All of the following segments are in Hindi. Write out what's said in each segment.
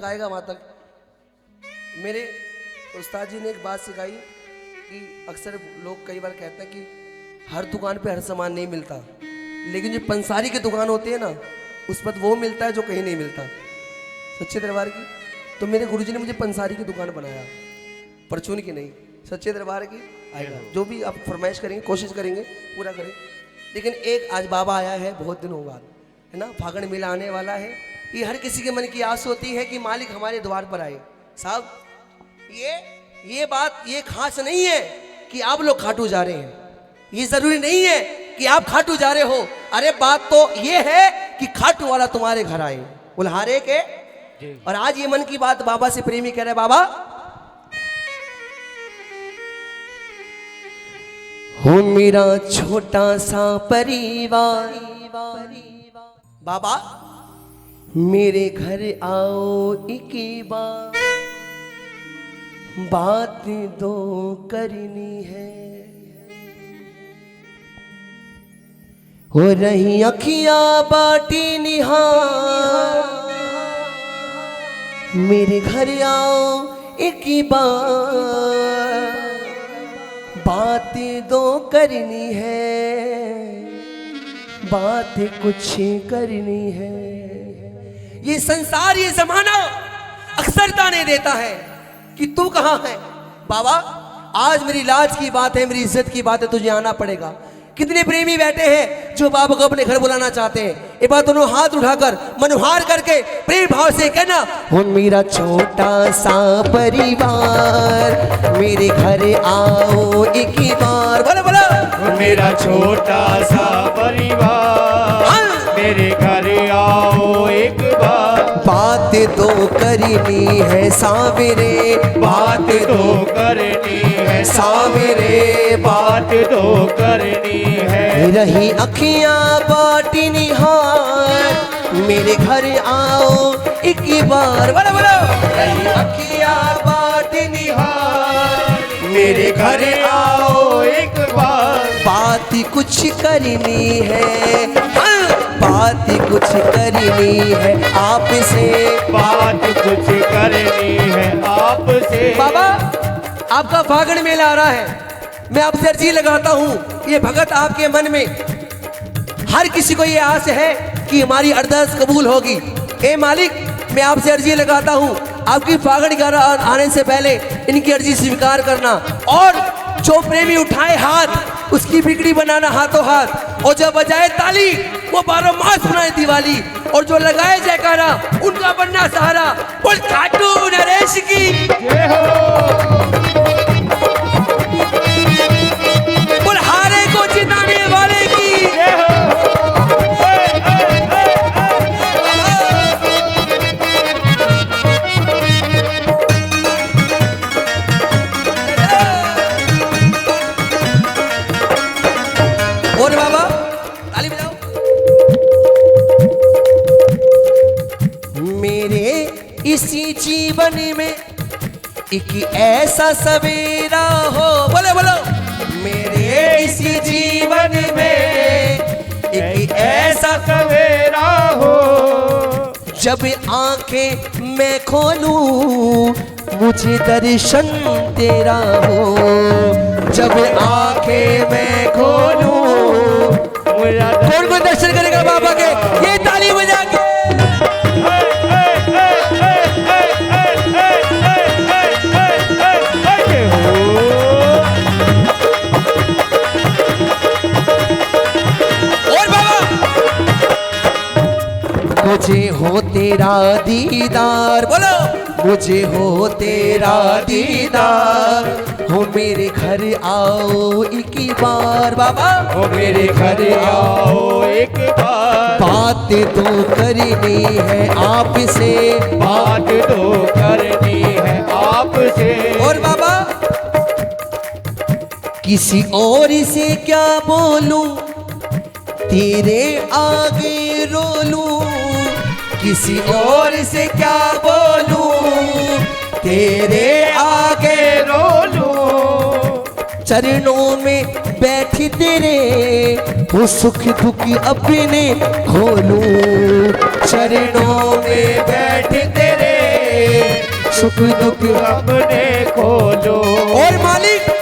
गाएगा वहाँ तक। मेरे उस्ताद जी ने एक बात सिखाई कि अक्सर लोग कई बार कहते हैं कि हर दुकान पे हर सामान नहीं मिलता, लेकिन जो पंसारी की दुकान होती है ना, उस पर वो मिलता है जो कहीं नहीं मिलता, सच्चे दरबार की। तो मेरे गुरुजी ने मुझे पंसारी की दुकान बनाया, परचून की नहीं, सच्चे दरबार की आएगा। जो भी आप फरमाइश करेंगे कोशिश करेंगे पूरा करें। लेकिन एक आज बाबा आया है बहुत दिनों बाद, है ना, फागण मेला आने वाला है। ये हर किसी के मन की आस होती है कि मालिक हमारे द्वार पर आए। साहब ये बात ये खास नहीं है कि आप लोग खाटू जा रहे हैं, ये जरूरी नहीं है कि आप खाटू जा रहे हो। अरे बात तो ये है कि खाटू वाला तुम्हारे घर आए उल्हारे के। और आज ये मन की बात बाबा से प्रेमी कह रहे, बाबा हो मेरा छोटा सा परिवार, बाबा मेरे घर आओ एक बार, बात दो करनी है। हो रही अखियां बाटी निहार, मेरे घर आओ एक बार, बात दो करनी है, बात कुछ करनी है। ये संसार ये जमाना अक्सर ताने देता है कि तू कहाँ है। बाबा आज मेरी लाज की बात है, मेरी इज्जत की बात है, तुझे आना पड़ेगा। कितने प्रेमी बैठे हैं जो बाबा को अपने घर बुलाना चाहते हैं। एक बार दोनों हाथ उठाकर मनोहार करके प्रेम भाव से कहना, हो मेरा छोटा सा परिवार, मेरे घर आओ एक बार। बोलो बोलो, मेरा छोटा सा परिवार, मेरे घर आओ एक बार, बात दो करनी है सावेरे, बात दो करनी है सावेरे, बात दो करनी है। रही अखियां बाटी निहार, मेरे घर आओ एक बार। बोलो बोलो, रही अखियां बाटी निहार, मेरे घर आओ एक बार, बात कुछ करनी है, बात कुछ करनी है आपसे, बात कुछ करनी है आपसे। बाबा आपका फागण मेला आ रहा है, मैं आपसे अर्जी लगाता हूँ, ये भगत आपके मन में हर किसी को ये आस है कि हमारी अरदास कबूल होगी। ए मालिक मैं आपसे अर्जी लगाता हूँ, आपकी फागण गारा आने से पहले इनकी अर्जी स्वीकार करना, और जो प्रेमी उठाए हाथ उसकी बिगड़ी बनाना हाथों हाथ, और जब बजाए ताली वो 12 मास सुनाए दिवाली, और जो लगाए जयकारा उनका बनना सहारा। बोल खाटू नरेश की जय हो, बोल हारे को जिताने वाले की जय हो। और बाबा ताली बजाओ। मेरे इसी जीवन में एक ऐसा सवेरा हो, बोले बोलो, मेरे इसी जीवन में एक ऐसा सवेरा हो, जब आंखें मैं खोलूं मुझे दर्शन तेरा हो, जब आंखें मैं खोलूं। कौन कौन दर्शन करेगा बाबा के, ये ताली बजा के। और बाबा मुझे हो तेरा दीदार, बोलो मुझे हो तेरा दीदार, हो मेरे घर आओ एक बार। बाबा हो मेरे घर आओ एक बार, बात तो करनी है आपसे, बात तो करनी है आपसे। और बाबा किसी और से क्या बोलूं तेरे आगे रोलूं, किसी और से क्या बोलूं तेरे आगे रोलूं, चरणों में बैठी तेरे, वो सुख दुख अपने खोलूं, चरणों में बैठ तेरे सुख दुख अपने खोलो। और मालिक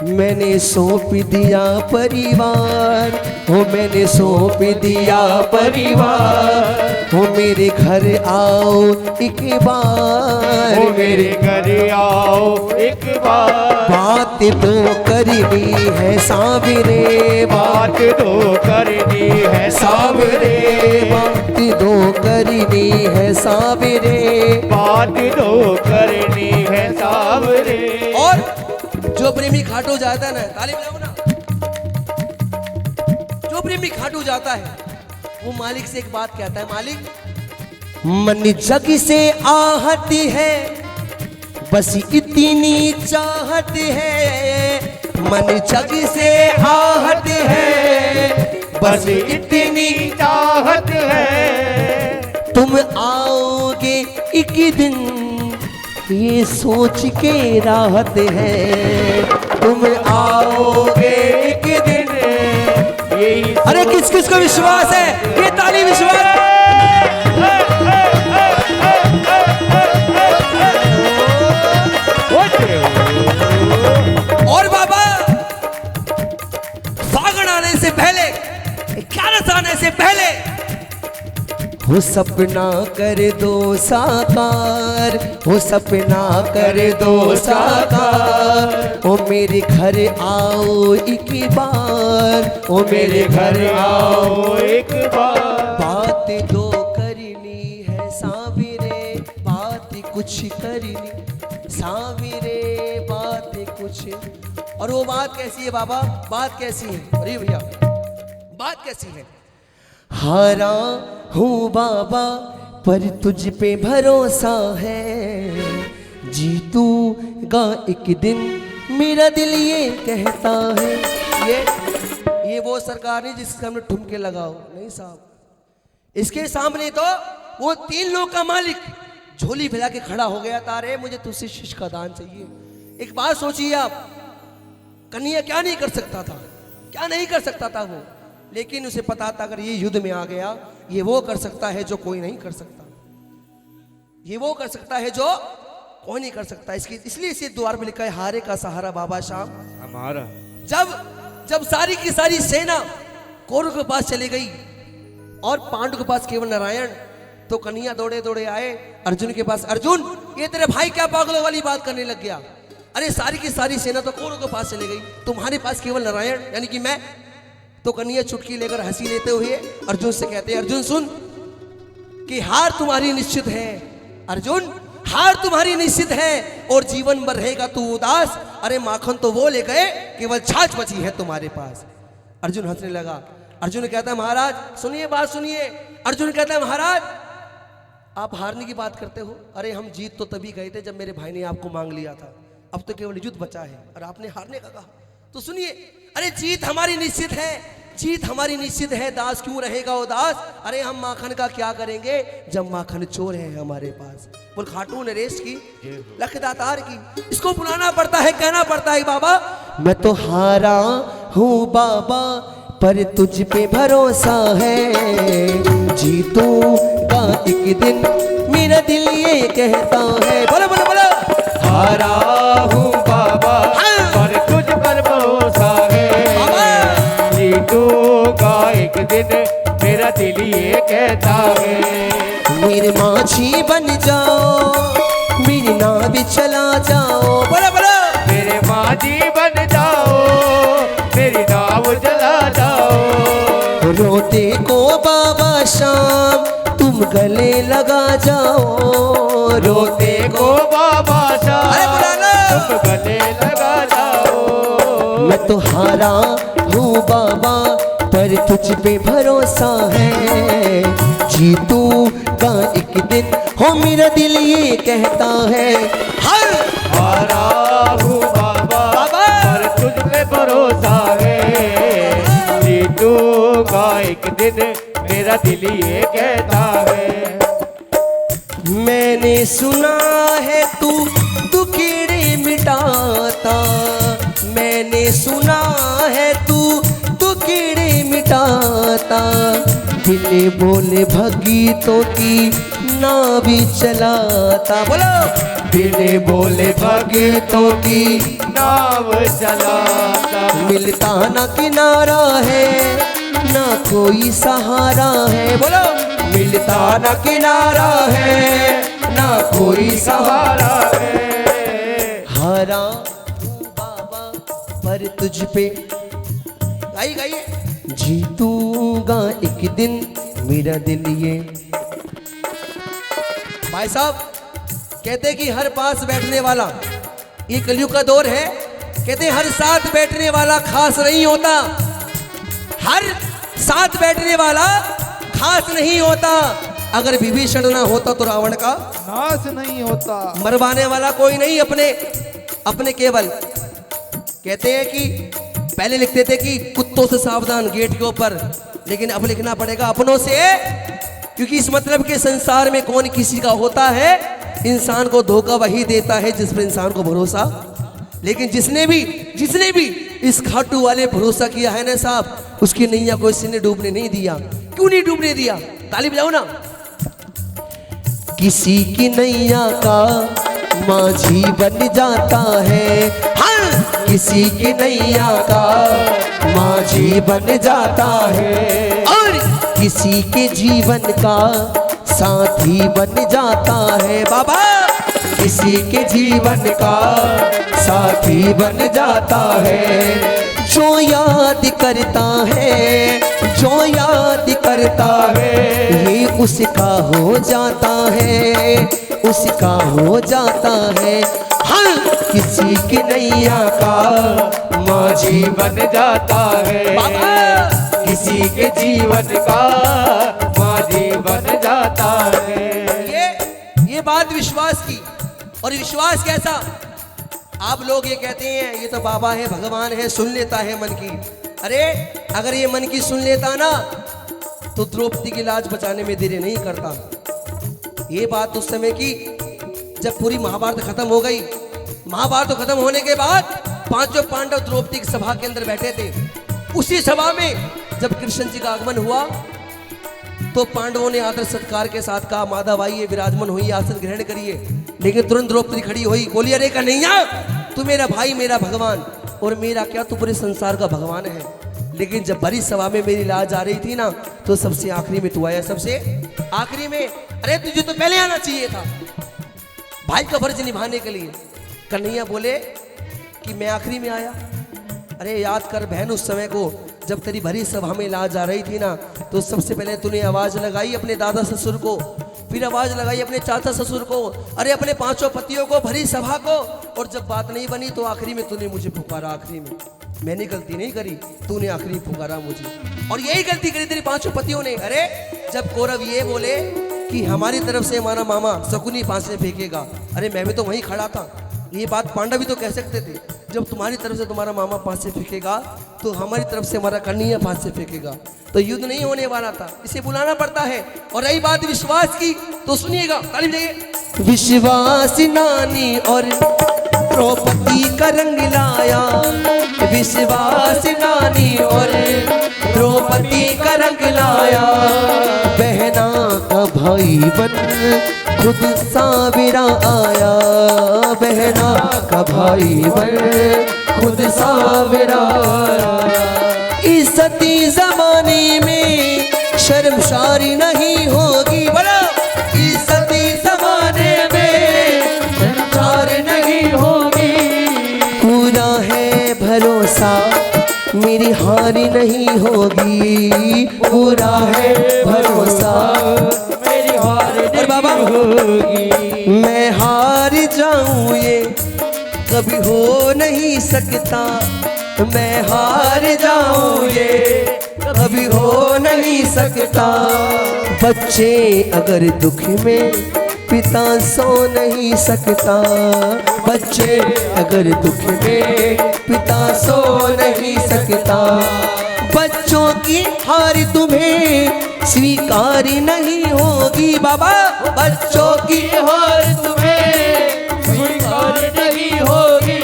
मैंने सौंप दिया परिवार, हो मैंने सौंप दिया परिवार, हो मेरे घर आओ एक बार, ओ मेरे घर आओ एक बार। बात तो करनी है सावरे, बात तो करनी है सावरे, सावरे, बात तो करनी है सावरे। बात तो करनी है सावरे। और जो प्रेमी खाटू जाता है ना, ताली बजाओ ना, जो प्रेमी खाटू जाता है वो मालिक से एक बात कहता है, मालिक मन जग से आहत है, बस इतनी चाहत है, मन जग से आहत है, बस इतनी चाहत है। तुम आओगे एक दिन, ये सोच के राहत है, तुम आओगे एक दिन। यही अरे किस किस को विश्वास है? ये ताली विश्वास। और बाबा फागुन आने से पहले, 11 आने से पहले हो सपना कर दो साकार, हो सपना कर दो साकार, ओ मेरे घर आओ एक बार, ओ मेरे घर आओ एक बार। बात दो करनी है सावरे, बात कुछ करनी सावरे, बात कुछ। और वो बात कैसी है बाबा? बात कैसी है? अरे भैया बात कैसी है? हारा हूँ बाबा पर तुझ पे भरोसा है, जीतूगा एक दिन मेरा दिल ये कहता है। ये वो सरकार नहीं जिसके सामने ठुमके लगाओ, नहीं साहब, इसके सामने तो वो 3 लोग का मालिक झोली फैला के खड़ा हो गया, तारे मुझे तुझसे शिष्य का दान चाहिए। एक बात सोचिए आप, कन्हैया क्या नहीं कर सकता था, क्या नहीं कर सकता था वो, लेकिन उसे पता था अगर ये युद्ध में आ गया, ये वो कर सकता है जो कोई नहीं कर सकता, ये वो कर सकता है जो कोई नहीं कर सकता। इसलिए इसे द्वार में लिखा है, हारे का सहारा बाबा शाम हमारा। जब सारी की सारी सेना कौरव के पास चली गई और पांडु के पास केवल नारायण, तो कन्हैया दौड़े दौड़े आए अर्जुन के पास। अर्जुन, ये तेरे भाई क्या पागलों वाली बात करने लग गया? अरे सारी की सारी सेना तो कौरव के पास चली गई, तुम्हारे पास केवल नारायण यानी कि मैं। तो कन्हैया चुटकी लेकर हंसी लेते हुए अर्जुन से कहते हैं, अर्जुन सुन कि हार तुम्हारी निश्चित है, अर्जुन हार तुम्हारी निश्चित है और जीवन भर रहेगा तू उदास। अरे माखन तो वो ले गए, केवल छाछ बची है तुम्हारे पास। अर्जुन हंसने लगा। अर्जुन कहता है, महाराज सुनिए बात सुनिए। अर्जुन कहता है, महाराज आप हारने की बात करते हो, अरे हम जीत तो तभी गए थे जब मेरे भाई ने आपको मांग लिया था, अब तो केवल युद्ध बचा है और आपने हारने का कहा। तो सुनिए, अरे जीत हमारी निश्चित है, जीत हमारी निश्चित है, दास क्यों रहेगा उदास? अरे हम माखन का क्या करेंगे जब माखन चोर है हमारे पास। बोल खाटू नरेश की, लखदातार की, इसको बुलाना पड़ता है, कहना पड़ता है, बाबा मैं तो हारा हूँ बाबा पर तुझ पे भरोसा है, जीतूंगा एक दिन मेरा दिल ये कहता है। बोलो बोलो बोलो, हारा हूँ बाबा पर तुझ पर भरोसा है, जीतूंगा एक दिन मेरा दिल ये कहता है। मेरे माझी बन जाओ, मेरी नाव चला जाओ। बोलो बोलो, मेरे माझी बन जाओ, मेरी नाव चला जाओ। रोते को बाबा शाम तुम गले लगा जाओ, रोते को बाबा अरे बुलाना। तुम गले लगा जाओ। मैं तो हारा हूँ बाबा पर तुझ पे भरोसा है, जीतूंगा एक दिन हो मेरा दिल ये कहता है। हर हारा हूँ बाबा पर तुझ पे भरोसा है, जीतूंगा एक दिन मेरा दिल ये कहता है। मैंने सुना है तू दुखेड़े मिटाता, मैंने सुना है तू दुखेड़े मिटाता, दिल बोले भगीतों की भी चलाता। बोलो बिने बोले भगतों की नाव चलाता। मिलता ना किनारा है ना कोई सहारा है। बोलो मिलता न किनारा है ना कोई सहारा है। हारा हूँ बाबा पर तुझ पे, गाइए गाइए, जीतूंगा एक दिन मेरा दिल ये। भाई साहब कहते हैं कि हर पास बैठने वाला, ये कलयुग का दौर है, कहते हैं हर साथ बैठने वाला खास नहीं होता। हर साथ बैठने वाला खास नहीं होता। अगर विभीषण ना होता तो रावण का नाश नहीं होता। मरवाने वाला कोई नहीं, अपने केवल। कहते हैं कि पहले लिखते थे कि कुत्तों से सावधान गेट के ऊपर, लेकिन अब लिखना पड़ेगा अपनों से, क्योंकि इस मतलब के संसार में कौन किसी का होता है। इंसान को धोखा वही देता है जिस पर इंसान को भरोसा। लेकिन जिसने भी इस खाटू वाले भरोसा किया है ना साहब, उसकी नैया को किसी ने डूबने नहीं दिया। क्यों नहीं डूबने दिया? ताली बजाओ ना। किसी की नैया का माझी बन जाता है। हाँ, किसी की नैया का माझी बन जाता है, और किसी के जीवन का साथी बन जाता है। बाबा किसी के जीवन का साथी बन जाता है। जो याद करता है, जो याद करता है, ये उसका हो जाता है, उसका हो जाता है। हाँ, किसी की नैया का माझी बन जाता है। बाबा किसी के जीवन का माझी बन जाता है। ये बात विश्वास की। और विश्वास कैसा? आप लोग ये कहते हैं ये तो बाबा है, भगवान है, सुन लेता है मन की। अरे अगर ये मन की सुन लेता ना तो द्रौपदी की लाज बचाने में देरी नहीं करता। ये बात उस समय की जब पूरी महाभारत खत्म हो गई। महाभारत खत्म होने के बाद पांचों पांडव द्रौपदी की सभा के अंदर बैठे थे। उसी सभा में जब कृष्ण जी का आगमन हुआ तो पांडवों ने आदर सत्कार के साथ कहा, माधव आइए, विराजमान हुई, आसन ग्रहण करिए। लेकिन तुरंत द्रौपदी खड़ी हुई, बोली अरे कन्हैया, तू मेरा भाई, मेरा भगवान, और मेरा क्या, तू पूरे संसार का भगवान है। लेकिन जब बड़ी सभा में मेरी लाज आ रही थी ना, तो सबसे आखिरी में तू आया, सबसे आखिरी में। अरे तुझे तो पहले आना चाहिए था भाई का फर्ज निभाने के लिए। कन्हैया बोले कि मैं आखिरी में आया। अरे याद कर बहन, उस समय को जब तेरी भरी सभा में लाज आ रही थी ना, तो सबसे पहले तूने आवाज लगाई अपने दादा ससुर को, फिर आवाज लगाई अपने चाचा ससुर को, अरे अपने पांचों पतियों को, भरी सभा को। और जब बात नहीं बनी तो आखिरी में तूने मुझे पुकारा। आखिरी में मैंने गलती नहीं करी, तूने आखिरी पुकारा मुझे। और यही गलती करी तेरे पांचों पतियों ने। अरे जब कौरव ये बोले कि हमारी तरफ से हमारा मामा शकुनी फांसी फेंकेगा, अरे मैं भी तो वहीं खड़ा था। ये बात पांडव भी तो कह सकते थे, जब तुम्हारी तरफ से तुम्हारा मामा फांसी फेंकेगा तो हमारी तरफ से हमारा कन्हैया फांसी फेंकेगा, तो युद्ध नहीं होने वाला था। इसे बुलाना पड़ता है। और रही बात विश्वास की, तो सुनिएगा, ताली बजाइए। विश्वास नानी और द्रौपदी का रंग लाया, विश्वास नानी और द्रौपदी का रंग लाया। बहना का भाई बन खुद साविरा आया, बहना का भाई बन खुद साविरा आया। इज्जती जमाने में शर्मसारी नहीं होगी, बोलो इज्जती जमाने में शर्मसारी नहीं होगी। पूरा है भरोसा मेरी हारी नहीं होगी, पूरा है भरोसा मेरी हारी नहीं बाबा होगी। मैं हार जाऊं ये कभी हो नहीं सकता, मैं हार जाऊं ये कभी हो नहीं सकता। बच्चे अगर दुख में पिता सो नहीं सकता, बच्चे अगर दुख में पिता सो नहीं सकता। बच्चों की हार तुम्हें स्वीकार नहीं होगी बाबा, बच्चों की हार तुम्हें स्वीकार नहीं होगी।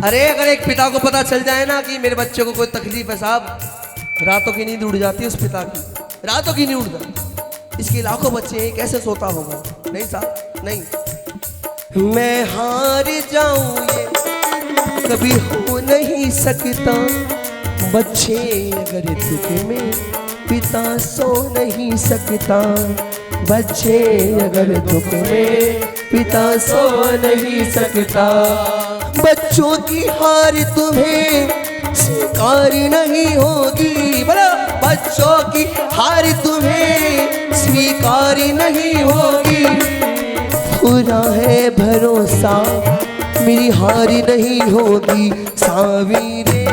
अरे अगर एक पिता को पता चल जाए ना कि मेरे बच्चे को कोई तकलीफ है साहब, रातों की नींद उड़ जाती है उस पिता की, रातों की नींद उड़ जाती। इसके लाखों बच्चे हैं, कैसे सोता होगा? नहीं साहब नहीं। मैं हार जाऊं ये कभी हो नहीं सकता, बच्चे अगर दुख में पिता सो नहीं सकता, बच्चे अगर दुख में पिता सो नहीं सकता। बच्चों की हार तुम्हें स्वीकार नहीं होगी, बोलो बच्चों की हार तुम्हें स्वीकार नहीं होगी। पूरा है भरोसा मेरी हार नहीं होगी सावीरे,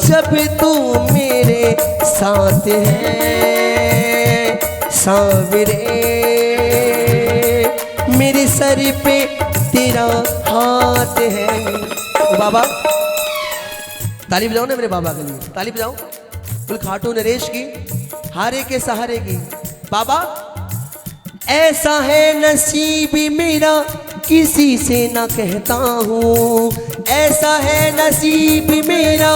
जब तू मेरे साथ है सावीरे, मेरे सर पे तेरा हाथ है। बाबा ताली बजाओ ना मेरे बाबा के लिए, ताली बजाओ। बोल खाटू नरेश की हारे के सहारे की। बाबा ऐसा है नसीब मेरा किसी से ना कहता हूँ, ऐसा है नसीब मेरा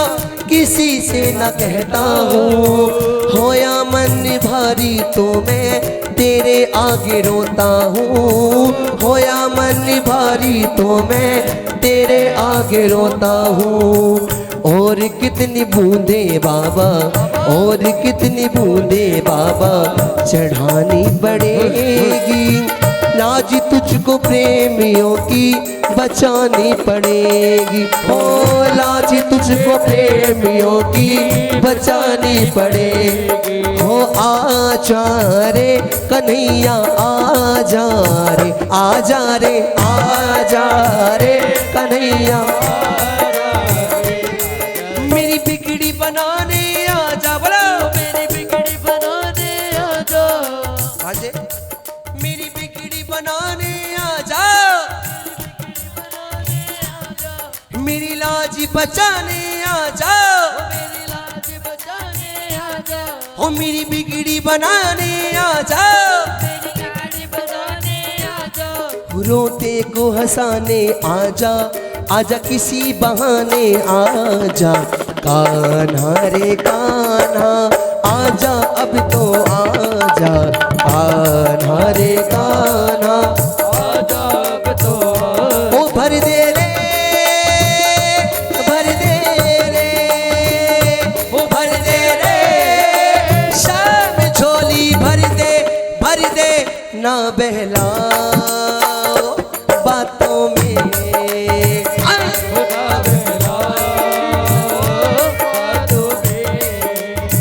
किसी से ना कहता हूँ। होया मन भारी तो मैं तेरे आगे रोता हूँ, होया मन भारी तो मैं तेरे आगे रोता हूँ। और कितनी बूंदे बाबा, और कितनी बूंदे बाबा चढ़ानी पड़ेगी, लाज तुझको प्रेमियों की बचानी पड़ेगी। ओ लाज तुझको प्रेमियों की बचानी पड़ेगी। हो आजा रे कन्हैया आजा रे, आजा रे आजा रे कन्हैया, मेरी बिगड़ी बनाने आजा। बोलो मेरी बिगड़ी बनाने आजा, आजे मेरी बिगड़ी बनाने आजा, मेरी लाज बचाने आजा, मेरी लाज बचाने आजा। हो मेरी बिगड़ी बनाने आजा, मेरी बिगड़ी बनाने आजा। रोते को हंसाने आजा, आजा किसी बहाने आजा। कान्हा रे कान्हा आजा अब तो आजा, कान्हा रे कान्हा आजा अब तो। ओ भर दे रे भर दे रे, ओ भर दे रे शाम झोली भर दे ना बहलाओ बातों में।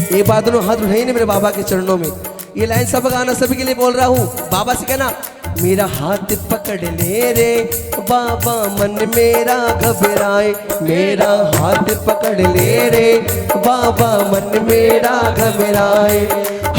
ये बात दोनों हाथ उठाइए ना मेरे बाबा के चरणों में। ये लाइन सब गाना सभी के लिए बोल रहा हूँ। बाबा से कहना मेरा हाथ पकड़ ले रे बाबा मन मेरा घबराए, मेरा हाथ पकड़ ले रे बाबा मन मेरा घबराए।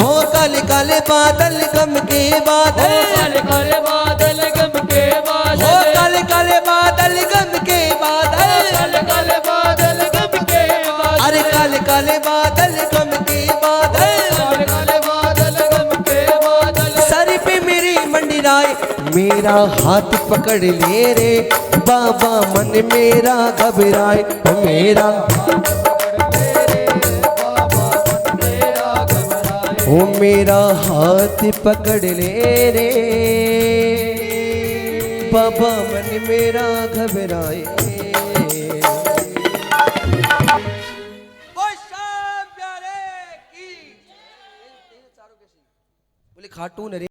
हो काले काले बादल गम के बादल, काले काले बादल गम के बादल, हो काले काले बादल गम के बादल, काले काले बादल गम के बादल, अरे काले काले बादल गम के बादल, काले काले बादल गम के बादल। सर पे मेरी मंडराए मेरा हाथ पकड़ ले रे बाबा मन मेरा घबराए, मेरा ओ मेरा हाथ पकड़ ले रे बाबा मन मेरा घबराए। बोले खाटू नरेश।